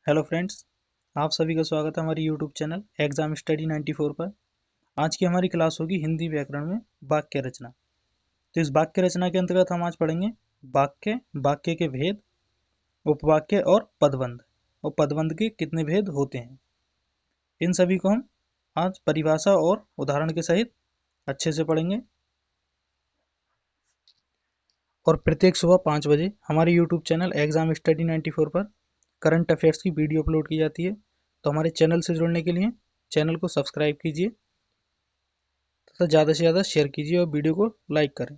Hello friends, आप सभी का स्वागत है हमारी यूट्यूब चैनल एग्जाम स्टडी 94 पर। आज की हमारी क्लास होगी हिंदी व्याकरण में वाक्य रचना। तो इस वाक्य रचना के अंतर्गत हम आज पढ़ेंगे वाक्य, वाक्य के भेद, उपवाक्य और पदबंध। और पदबंध के कितने भेद होते हैं, इन सभी को हम आज परिभाषा और उदाहरण के सहित अच्छे से पढ़ेंगे। और प्रत्येक सुबह 5 बजे हमारे यूट्यूब चैनल एग्जाम स्टडी 94 पर करंट अफेयर्स की वीडियो अपलोड की जाती है। तो हमारे चैनल से जुड़ने के लिए चैनल को सब्सक्राइब कीजिए तथा ज़्यादा से ज़्यादा शेयर कीजिए और वीडियो को लाइक करें।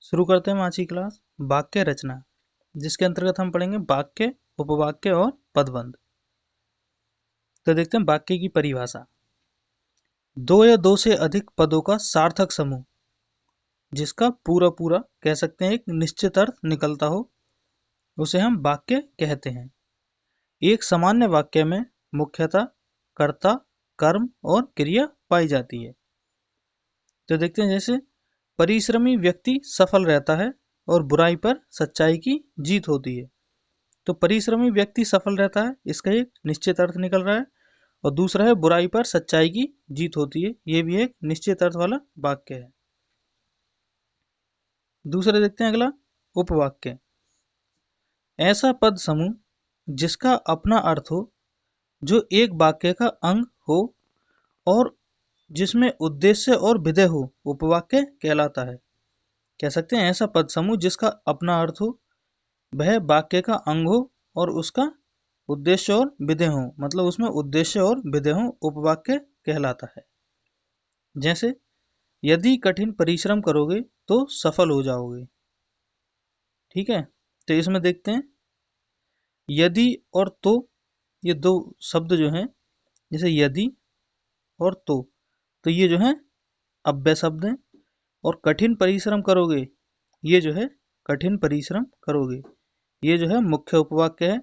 शुरू करते हैं आज की क्लास वाक्य रचना, जिसके अंतर्गत हम पढ़ेंगे वाक्य, उपवाक्य और पदबंध। तो देखते हैं वाक्य की परिभाषा। दो या दो से अधिक पदों का सार्थक समूह, जिसका पूरा पूरा कह सकते हैं एक निश्चित अर्थ निकलता हो, उसे हम वाक्य कहते हैं। एक सामान्य वाक्य में मुख्यतः कर्ता, कर्म और क्रिया पाई जाती है। तो देखते हैं जैसे परिश्रमी व्यक्ति सफल रहता है और बुराई पर सच्चाई की जीत होती है। तो परिश्रमी व्यक्ति सफल रहता है, इसका एक निश्चित अर्थ निकल रहा है। और दूसरा है बुराई पर सच्चाई की जीत होती है, ये भी एक निश्चित अर्थ वाला वाक्य है। दूसरा देखते हैं अगला उपवाक्य। ऐसा पद समूह जिसका अपना अर्थ हो, जो एक वाक्य का अंग हो और जिसमें उद्देश्य और विधेय हो, उपवाक्य कहलाता है। कह सकते हैं ऐसा पद समूह जिसका अपना अर्थ हो, वह वाक्य का अंग हो और उसका उद्देश्य और विधेय हो, मतलब उसमें उद्देश्य और विधेय हो, उपवाक्य कहलाता है। जैसे यदि कठिन परिश्रम करोगे तो सफल हो जाओगे। ठीक है, तो इसमें देखते हैं यदि और तो, ये दो शब्द जो हैं, जैसे यदि और तो ये जो है अव्यय शब्द हैं। और कठिन परिश्रम करोगे, ये जो है कठिन परिश्रम करोगे, ये जो है मुख्य उपवाक्य है।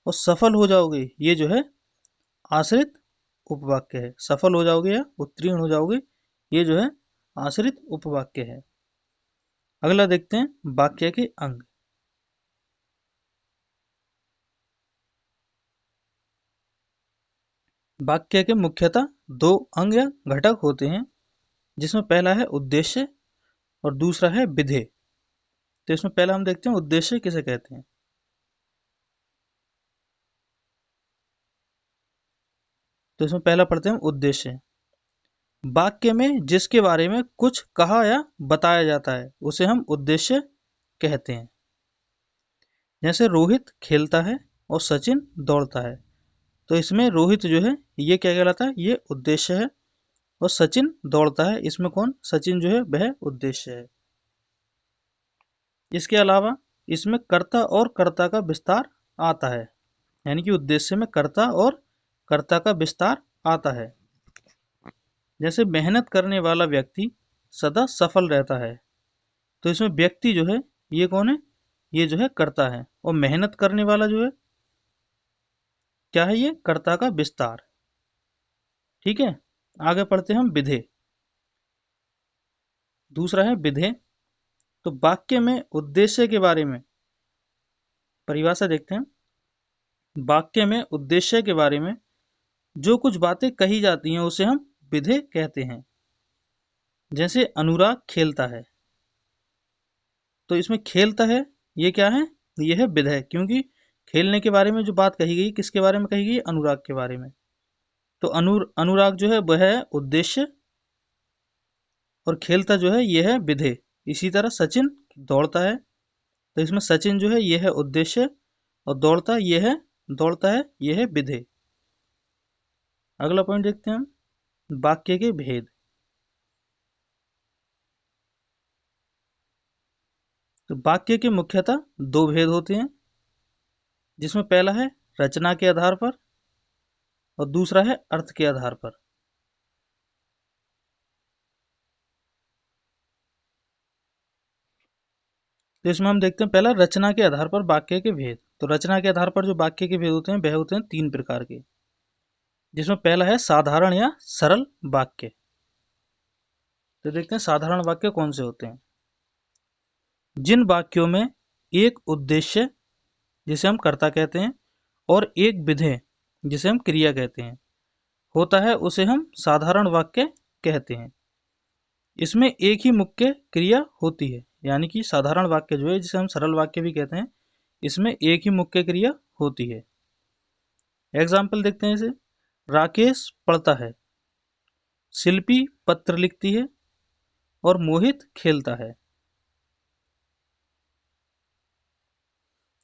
और सफल हो जाओगे, ये जो है आश्रित उपवाक्य है। सफल हो जाओगे या उत्तीर्ण हो जाओगे, ये जो है आश्रित उपवाक्य है। अगला देखते हैं वाक्य के अंग। वाक्य के मुख्यतः दो अंग या घटक होते हैं, जिसमें पहला है उद्देश्य और दूसरा है विधेय। तो इसमें पहला हम देखते हैं उद्देश्य किसे कहते हैं। तो इसमें पहला पढ़ते हैं उद्देश्य। वाक्य में जिसके बारे में कुछ कहा या बताया जाता है, उसे हम उद्देश्य कहते हैं। जैसे रोहित खेलता है और सचिन दौड़ता है। तो इसमें रोहित जो है ये क्या कहलाता है, ये उद्देश्य है। और सचिन दौड़ता है, इसमें कौन, सचिन जो है वह उद्देश्य है। इसके अलावा इसमें कर्ता और कर्ता का विस्तार आता है, यानी कि उद्देश्य में कर्ता और कर्ता का विस्तार आता है। जैसे मेहनत करने वाला व्यक्ति सदा सफल रहता है। तो इसमें व्यक्ति जो है ये कौन है, ये जो है कर्ता है। और मेहनत करने वाला जो है क्या है, ये कर्ता का विस्तार। ठीक है, आगे पढ़ते हैं हम विधेय। दूसरा है विधेय। तो वाक्य में उद्देश्य के बारे में परिभाषा देखते हैं। वाक्य में उद्देश्य के बारे में जो कुछ बातें कही जाती हैं, उसे हम विधेय कहते हैं। जैसे अनुराग खेलता है, तो इसमें खेलता है ये क्या है, ये है विधेय। क्योंकि खेलने के बारे में जो बात कही गई, किसके बारे में कही गई, अनुराग के बारे में। तो अनुराग जो है वह है उद्देश्य और खेलता जो है यह है विधेय। इसी तरह सचिन दौड़ता है, तो इसमें सचिन जो है यह है उद्देश्य और दौड़ता है यह है विधेय। अगला पॉइंट देखते हैं हम वाक्य के भेद। तो वाक्य के मुख्यतः दो भेद होते हैं, जिसमें पहला है रचना के आधार पर और दूसरा है अर्थ के आधार पर। तो इसमें हम देखते हैं पहला रचना के आधार पर वाक्य के भेद। तो रचना के आधार पर जो वाक्य के भेद होते हैं वह होते हैं 3 प्रकार के, जिसमें पहला है साधारण या सरल वाक्य। तो देखते हैं साधारण वाक्य कौन से होते हैं। जिन वाक्यों में एक उद्देश्य जिसे हम कर्ता कहते हैं, और एक विधेय जिसे हम क्रिया कहते हैं होता है, उसे हम साधारण वाक्य कहते हैं। इसमें एक ही मुख्य क्रिया होती है, यानी कि साधारण वाक्य जो है, जिसे हम सरल वाक्य भी कहते हैं, इसमें एक ही मुख्य क्रिया होती है। एग्जाम्पल देखते हैं इसे। राकेश पढ़ता है, शिल्पी पत्र लिखती है, और मोहित खेलता है।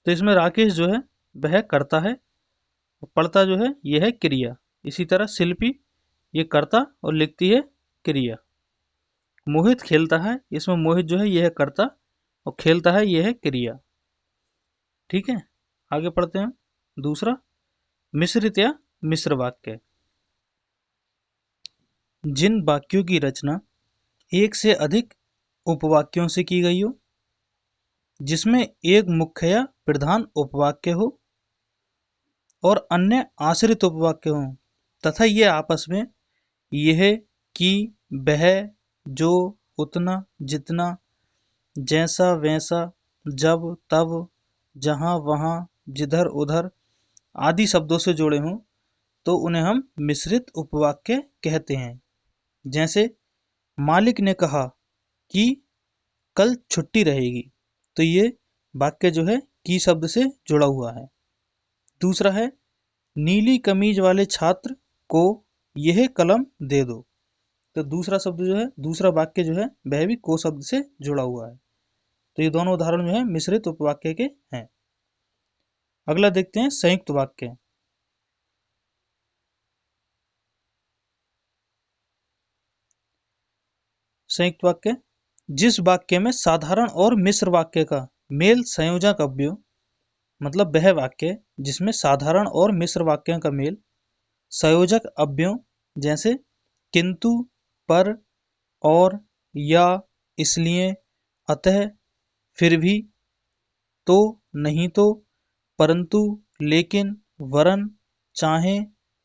तो इसमें राकेश जो है वह कर्ता है, पढ़ता जो है यह है क्रिया। इसी तरह शिल्पी ये कर्ता और लिखती है क्रिया। मोहित खेलता है, इसमें मोहित जो है यह है कर्ता और खेलता है यह है क्रिया। ठीक है, आगे पढ़ते हैं। दूसरा, मिश्रित या मिश्र वाक्य। जिन वाक्यों की रचना एक से अधिक उपवाक्यों से की गई हो, जिसमें एक मुख्य या प्रधान उपवाक्य हो और अन्य आश्रित उपवाक्य हो, तथा ये आपस में यह, कि, वह, जो, उतना, जितना, जैसा, वैसा, जब, तब, जहाँ, वहाँ, जिधर, उधर आदि शब्दों से जोड़े हों, तो उन्हें हम मिश्रित उपवाक्य कहते हैं। जैसे मालिक ने कहा कि कल छुट्टी रहेगी, तो ये वाक्य जो है की शब्द से जुड़ा हुआ है। दूसरा है, नीली कमीज वाले छात्र को यह कलम दे दो, तो दूसरा शब्द जो है, दूसरा वाक्य जो है वह भी को शब्द से जुड़ा हुआ है। तो ये दोनों उदाहरण जो है मिश्रित उपवाक्य के हैं। अगला देखते हैं संयुक्त वाक्य। संयुक्त वाक्य, जिस वाक्य में साधारण और मिश्र वाक्य का मेल संयोजक अव्यय, मतलब वह वाक्य जिसमें साधारण और मिश्र वाक्यों का मेल संयोजक अव्ययों, जैसे किंतु, पर, और, या, इसलिए, अतः, फिर भी, तो, नहीं तो, परंतु, लेकिन, वरन, चाहे,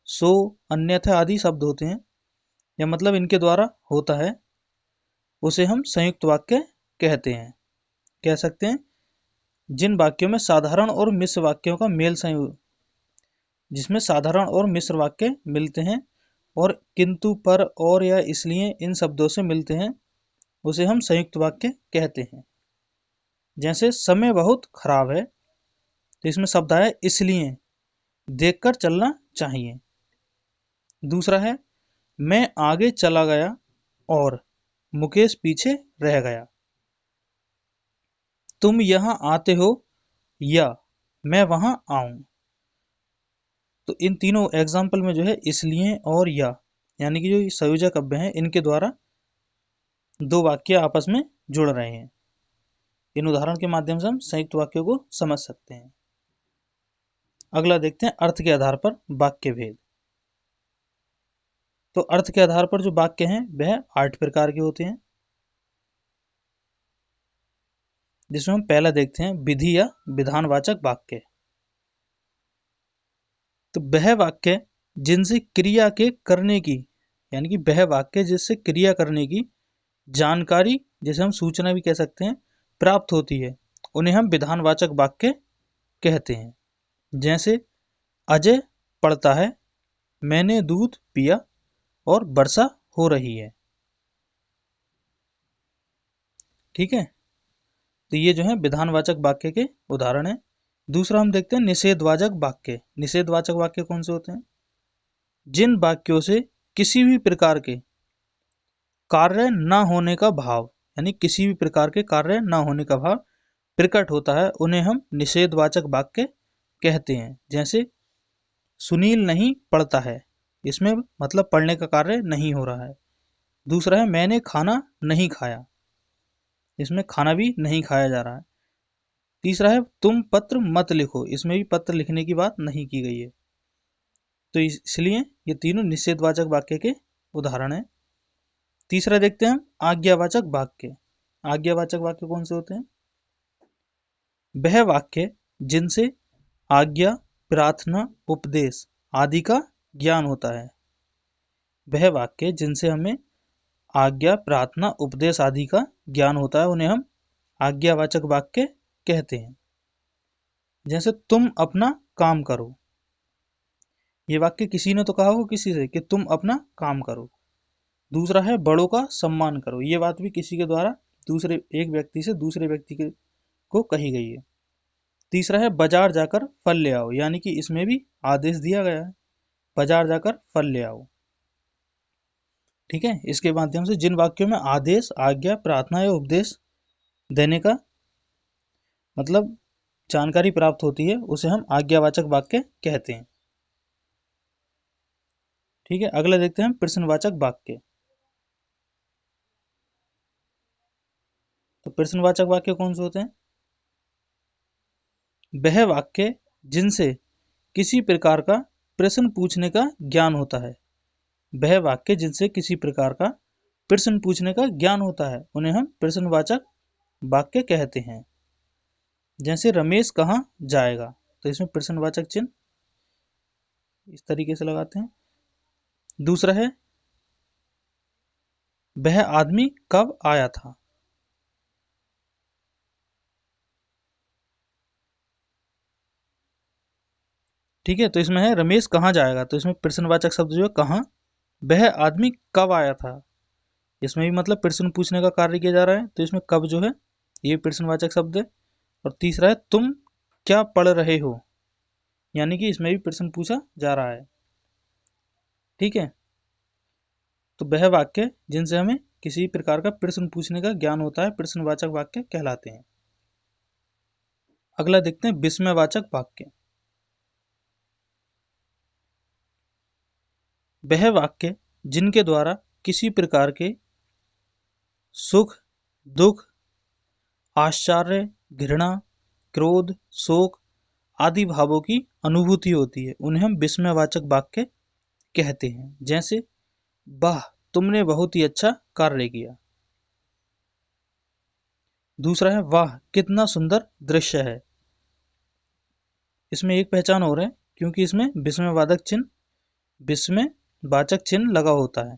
सो, अन्यथा आदि शब्द होते हैं, या मतलब इनके द्वारा होता है, उसे हम संयुक्त वाक्य कहते हैं। कह सकते हैं जिन वाक्यों में साधारण और मिश्र वाक्यों का मेल संयोग, जिसमें साधारण और मिश्र वाक्य मिलते हैं और किंतु, पर, और, या, इसलिए इन शब्दों से मिलते हैं, उसे हम संयुक्त वाक्य कहते हैं। जैसे समय बहुत खराब है, तो इसमें शब्द आया इसलिए, देखकर चलना चाहिए। दूसरा है, मैं आगे चला गया और मुकेश पीछे रह गया। तुम यहाँ आते हो या मैं वहां आऊं। तो इन तीनों एग्जाम्पल में जो है इसलिए और या, यानी कि जो संयोजक अव्यय हैं, इनके द्वारा दो वाक्य आपस में जुड़ रहे हैं। इन उदाहरण के माध्यम से हम संयुक्त वाक्यों को समझ सकते हैं। अगला देखते हैं अर्थ के आधार पर वाक्य भेद। तो अर्थ के आधार पर जो वाक्य हैं वह 8 प्रकार के होते हैं, जिसमें हम पहला देखते हैं विधि या विधानवाचक वाक्य। तो वह वाक्य जिनसे क्रिया के करने की, यानी कि वह वाक्य जिससे क्रिया करने की जानकारी, जिसे हम सूचना भी कह सकते हैं, प्राप्त होती है, उन्हें हम विधानवाचक वाक्य कहते हैं। जैसे अजय पढ़ता है, मैंने दूध पिया और वर्षा हो रही है। ठीक है, तो ये जो है विधानवाचक वाक्य के उदाहरण है। दूसरा हम देखते हैं निषेधवाचक वाक्य। निषेधवाचक वाक्य कौन से होते हैं? जिन वाक्यों से किसी भी प्रकार के कार्य न होने का भाव, यानी किसी भी प्रकार के कार्य न होने का भाव प्रकट होता है, उन्हें हम निषेधवाचक वाक्य कहते हैं। जैसे सुनील नहीं पढ़ता है, इसमें मतलब पढ़ने का कार्य नहीं हो रहा है। दूसरा है मैंने खाना नहीं खाया, इसमें खाना भी नहीं खाया जा रहा है। तीसरा है तुम पत्र मत लिखो, इसमें भी पत्र लिखने की बात नहीं की गई है। तो इसलिए ये तीनों निषेधवाचक वाक्य के उदाहरण हैं। तीसरा देखते हैं हम आज्ञावाचक वाक्य। आज्ञावाचक वाक्य कौन से होते हैं? वह वाक्य जिनसे आज्ञा, प्रार्थना, उपदेश आदि का ज्ञान होता है। वह वाक्य जिनसे हमें आज्ञा, प्रार्थना, उपदेश आदि का ज्ञान होता है, उन्हें हम आज्ञावाचक वाक्य कहते हैं। जैसे तुम अपना काम करो, ये वाक्य किसी ने तो कहा हो किसी से कि तुम अपना काम करो। दूसरा है बड़ों का सम्मान करो, ये बात भी किसी के द्वारा दूसरे एक व्यक्ति से दूसरे व्यक्ति को कही गई है। तीसरा है बाजार जाकर फल ले आओ, यानी कि इसमें भी आदेश दिया गया है, बाजार जाकर फल ले आओ। ठीक है, इसके माध्यम से जिन वाक्यों में आदेश, आज्ञा, प्रार्थना या उपदेश देने का मतलब जानकारी प्राप्त होती है उसे हम आज्ञावाचक वाक्य कहते हैं। ठीक है, अगला देखते हैं प्रश्नवाचक वाक्य। तो प्रश्नवाचक वाक्य कौन से होते हैं? वह वाक्य जिनसे किसी प्रकार का प्रश्न पूछने का ज्ञान होता है, वह वाक्य जिनसे किसी प्रकार का प्रश्न पूछने का ज्ञान होता है उन्हें हम प्रश्नवाचक वाक्य कहते हैं। जैसे रमेश कहाँ जाएगा, तो इसमें प्रश्नवाचक चिन्ह इस तरीके से लगाते हैं। दूसरा है वह आदमी कब आया था, ठीक है, तो इसमें है रमेश कहाँ जाएगा, तो इसमें प्रश्नवाचक शब्द जो है कहाँ, वह आदमी कब आया था, इसमें भी मतलब प्रश्न पूछने का कार्य किया जा रहा है, तो इसमें कब जो है ये प्रश्नवाचक शब्द है। और तीसरा है तुम क्या पढ़ रहे हो, यानी कि इसमें भी प्रश्न पूछा जा रहा है। ठीक है, तो वह वाक्य जिनसे हमें किसी प्रकार का प्रश्न पूछने का ज्ञान होता है प्रश्नवाचक वाक्य कहलाते हैं। अगला देखते हैं विस्मयवाचक वाक्य। वह वाक्य जिनके द्वारा किसी प्रकार के सुख, दुख, आश्चर्य, घृणा, क्रोध, शोक आदि भावों की अनुभूति होती है उन्हें हम विस्मयवाचक वाक्य कहते हैं। जैसे वाह तुमने बहुत ही अच्छा कार्य किया। दूसरा है वाह कितना सुंदर दृश्य है, इसमें एक पहचान हो रहा है क्योंकि इसमें विस्मयवाचक चिन्ह लगा होता है,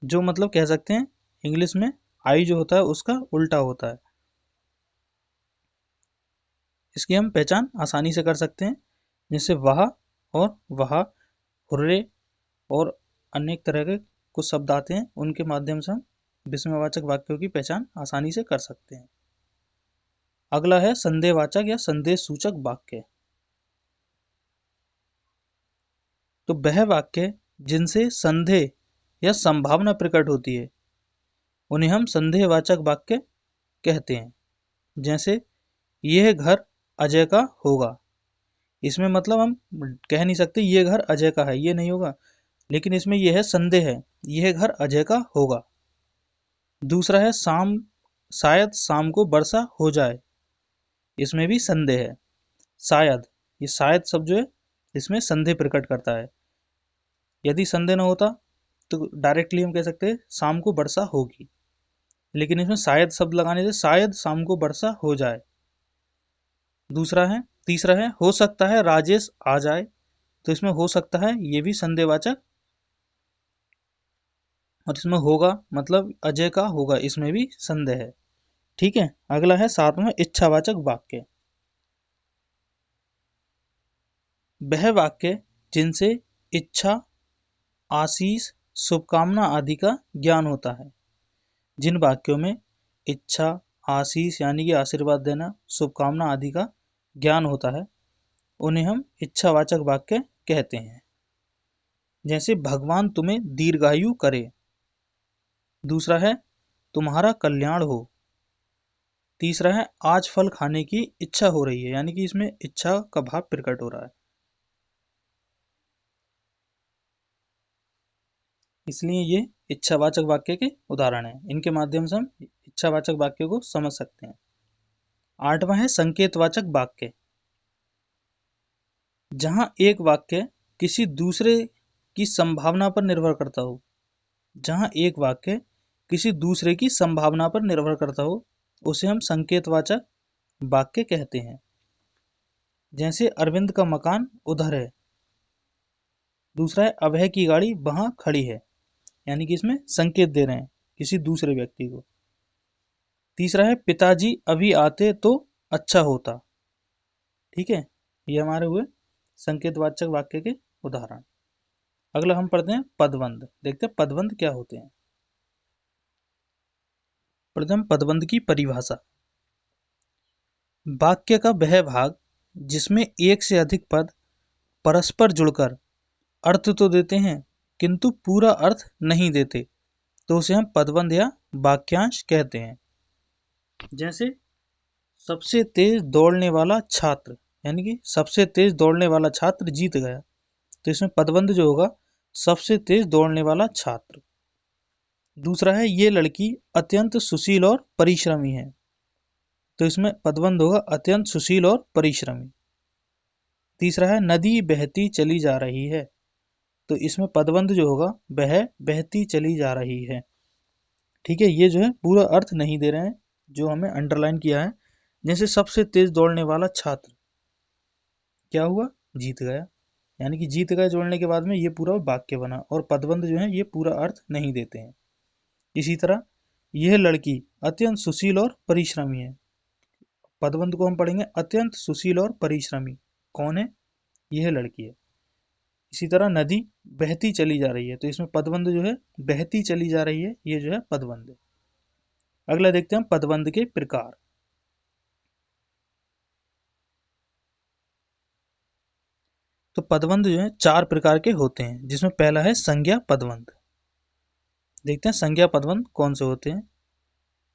जो मतलब कह सकते हैं इंग्लिश में आई जो होता है उसका उल्टा होता है। इसकी हम पहचान आसानी से कर सकते हैं, जैसे वाह और वाह, हुर्रे और अनेक तरह के कुछ शब्द आते हैं उनके माध्यम से हम विस्मयवाचक वाक्यों की पहचान आसानी से कर सकते हैं। अगला है संदेहवाचक या संदेश सूचक वाक्य। तो वह वाक्य जिनसे संदेह या संभावना प्रकट होती है उन्हें हम संदेहवाचक वाक्य कहते हैं। जैसे यह घर अजय का होगा, इसमें मतलब हम कह नहीं सकते ये घर अजय का है, ये नहीं होगा, लेकिन इसमें यह है संदेह है, यह घर अजय का होगा। दूसरा है शायद शाम को वर्षा हो जाए, इसमें भी संदेह है, शायद, ये शायद शब्द जो है इसमें संदेह प्रकट करता है। यदि संदेह न होता तो डायरेक्टली हम कह सकते हैं शाम को वर्षा होगी, लेकिन इसमें शायद शब्द लगाने से शायद शाम को वर्षा हो जाए। तीसरा है हो सकता है राजेश आ जाए, तो इसमें हो सकता है ये भी संदेहवाचक, और इसमें होगा मतलब अजय का होगा, इसमें भी संदेह है। ठीक है, अगला है सातवां इच्छावाचक वाक्य। वह वाक्य जिनसे इच्छा, आशीष, शुभकामना आदि का ज्ञान होता है। जिन वाक्यों में इच्छा, आशीष यानी कि आशीर्वाद देना, शुभकामना आदि का ज्ञान होता है उन्हें हम इच्छावाचक वाक्य कहते हैं। जैसे भगवान तुम्हें दीर्घायु करे। दूसरा है तुम्हारा कल्याण हो। तीसरा है आज फल खाने की इच्छा हो रही है, यानी कि इसमें इच्छा का भाव प्रकट हो रहा है, इसलिए ये इच्छावाचक वाक्य के उदाहरण हैं। इनके माध्यम से हम इच्छावाचक वाक्य को समझ सकते हैं। आठवां है संकेतवाचक वाक्य। जहां एक वाक्य किसी दूसरे की संभावना पर निर्भर करता हो, जहां एक वाक्य किसी दूसरे की संभावना पर निर्भर करता हो उसे हम संकेतवाचक वाक्य कहते हैं। जैसे अरविंद का मकान उधर है। दूसरा है अभय की गाड़ी वहां खड़ी है, यानी कि इसमें संकेत दे रहे हैं किसी दूसरे व्यक्ति को। तीसरा है पिताजी अभी आते तो अच्छा होता। ठीक है, ये हमारे हुए संकेतवाचक वाक्य के उदाहरण। अगला हम पढ़ते हैं पदबंध। देखते हैं पदबंध क्या होते हैं। प्रथम पदबंध की परिभाषा। वाक्य का वह भाग जिसमें एक से अधिक पद परस्पर जुड़कर अर्थ तो देते हैं किंतु पूरा अर्थ नहीं देते, तो उसे हम पदबंध या वाक्यांश कहते हैं। जैसे सबसे तेज दौड़ने वाला छात्र, यानी कि सबसे तेज दौड़ने वाला छात्र जीत गया, तो इसमें पदबंध जो होगा सबसे तेज दौड़ने वाला छात्र। दूसरा है ये लड़की अत्यंत सुशील और परिश्रमी है, तो इसमें पदबंध होगा अत्यंत सुशील और परिश्रमी। तीसरा है नदी बहती चली जा रही है, तो इसमें पदबंध जो होगा वह बहती चली जा रही है। ठीक है, ये जो है पूरा अर्थ नहीं दे रहे हैं, जो हमें अंडरलाइन किया है। जैसे सबसे तेज दौड़ने वाला छात्र क्या हुआ, जीत गया, यानी कि जीत गए जोड़ने के बाद में ये पूरा वाक्य बना, और पदबंध जो है ये पूरा अर्थ नहीं देते हैं। इसी तरह यह लड़की अत्यंत सुशील और परिश्रमी है, पदबंध को हम पढ़ेंगे अत्यंत सुशील और परिश्रमी। कौन है, यह लड़की है। इसी तरह नदी बहती चली जा रही है, तो इसमें पदबंध जो है बहती चली जा रही है, ये जो है पदबंध है। अगला देखते हैं पदबंध के प्रकार। तो पदबंध जो है 4 प्रकार के होते हैं, जिसमें पहला है संज्ञा पदबंध। देखते हैं संज्ञा पदबंध कौन से होते हैं।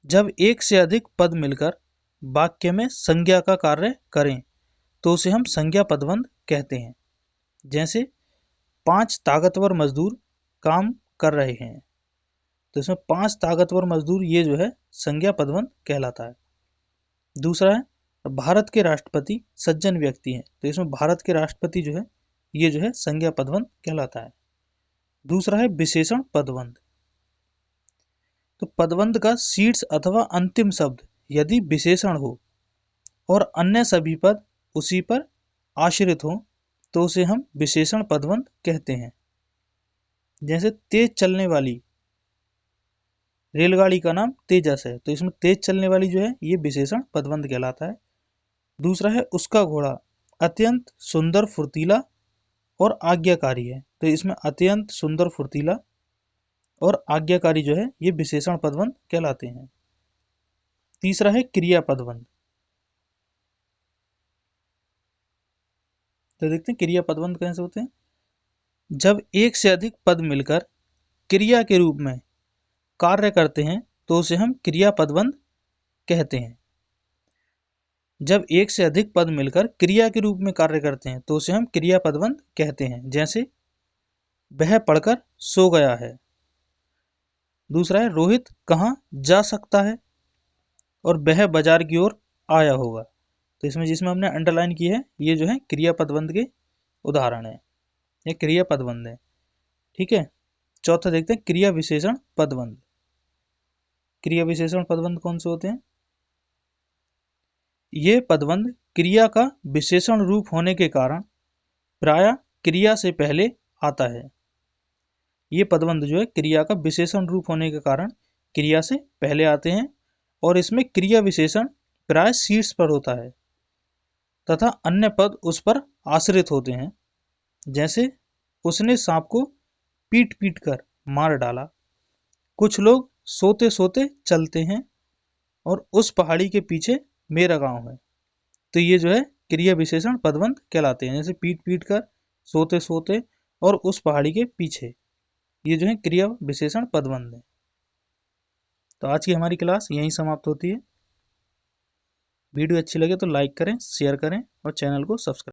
जब एक से अधिक पद मिलकर वाक्य में संज्ञा का कार्य करें तो उसे हम संज्ञा पदबंध कहते हैं। जैसे 5 ताकतवर मजदूर काम कर रहे हैं, तो इसमें 5 ताकतवर मजदूर ये जो है संज्ञा पदबंध कहलाता है। दूसरा है भारत के राष्ट्रपति सज्जन व्यक्ति हैं, तो इसमें भारत के राष्ट्रपति जो है ये जो है संज्ञा पदबंध कहलाता है। दूसरा है विशेषण पदबंध। तो पदबंध का शीर्ष अथवा अंतिम शब्द यदि विशेषण हो और अन्य सभी पद उसी पर आश्रित हो तो उसे हम विशेषण पदबंध कहते हैं। जैसे तेज चलने वाली रेलगाड़ी का नाम तेजस है, तो इसमें तेज चलने वाली जो है ये विशेषण पदबंध कहलाता है। दूसरा है उसका घोड़ा अत्यंत सुंदर फुर्तीला और आज्ञाकारी है, तो इसमें अत्यंत सुंदर फुर्तीला और आज्ञाकारी जो है ये विशेषण पदबंध कहलाते हैं। तीसरा है क्रिया पदबंध। तो देखते हैं क्रिया पदबंध कैसे होते हैं। जब एक से अधिक पद मिलकर क्रिया के रूप में कार्य करते हैं तो उसे हम क्रिया पदबंध कहते हैं। जब एक से अधिक पद मिलकर क्रिया के रूप में कार्य करते हैं तो उसे हम क्रिया पदबंध कहते हैं। जैसे वह पढ़कर सो गया है। दूसरा है रोहित कहाँ जा सकता है और वह बाजार की ओर आया होगा, तो इसमें जिसमें हमने अंडरलाइन की है ये जो है क्रिया पदबंध के उदाहरण है, ये क्रिया पदबंध है। ठीक है, चौथा देखते हैं क्रिया विशेषण पदबंध। क्रिया विशेषण पदबंध कौन से होते हैं। ये पदबंध क्रिया का विशेषण रूप होने के कारण प्राय क्रिया से पहले आता है। ये पदबंध जो है क्रिया का विशेषण रूप होने के कारण क्रिया से पहले आते हैं और इसमें क्रिया विशेषण प्राय शीर्ष पर होता है तथा अन्य पद उस पर आश्रित होते हैं। जैसे उसने सांप को पीट पीट कर मार डाला, कुछ लोग सोते सोते चलते हैं और उस पहाड़ी के पीछे मेरा गांव है, तो ये जो है क्रिया विशेषण पदबंध कहलाते हैं। जैसे पीट पीट कर, सोते सोते और उस पहाड़ी के पीछे, ये जो है क्रिया विशेषण पदबंध है। तो आज की हमारी क्लास यहीं समाप्त होती है। वीडियो अच्छी लगे तो लाइक करें, शेयर करें और चैनल को सब्सक्राइब